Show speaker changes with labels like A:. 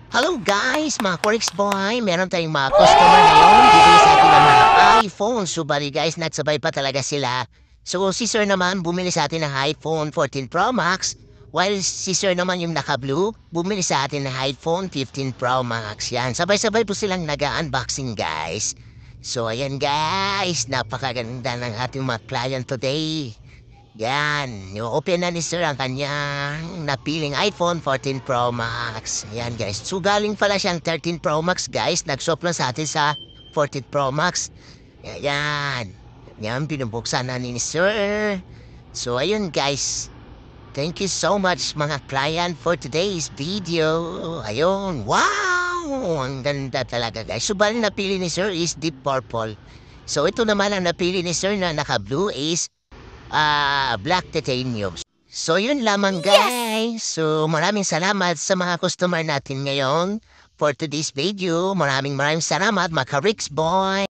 A: Hello guys, mga Quirks Boy. Meron tayong mga customer ngayon. Bibili sa atin ng mga iPhone. So bali guys, nagsabay pa talaga sila. So si Sir naman, bumili sa atin ng iPhone 14 Pro Max. While si Sir naman yung naka-blue, bumili sa atin ng iPhone 15 Pro Max. Yan, sabay-sabay po silang nag-unboxing guys. So ayan guys, napakaganda ng ating mga client today. Yan, open na ni Sir ang kanyang napiling iPhone 14 Pro Max. Yan guys, so galing pala siyang 13 Pro Max guys, nag-swap lang sa atin sa 14 Pro Max. Yan, yan, binubuksan na ni Sir. So ayun guys, thank you so much mga client for today's video. Ayun, wow, ang ganda talaga guys. So bali napili ni Sir is deep purple. So ito naman ang napili ni Sir na naka-blue is black titanium. So yun lamang guys. So maraming salamat sa mga customer natin ngayon for today's video. Maraming salamat mga Rick's Boy.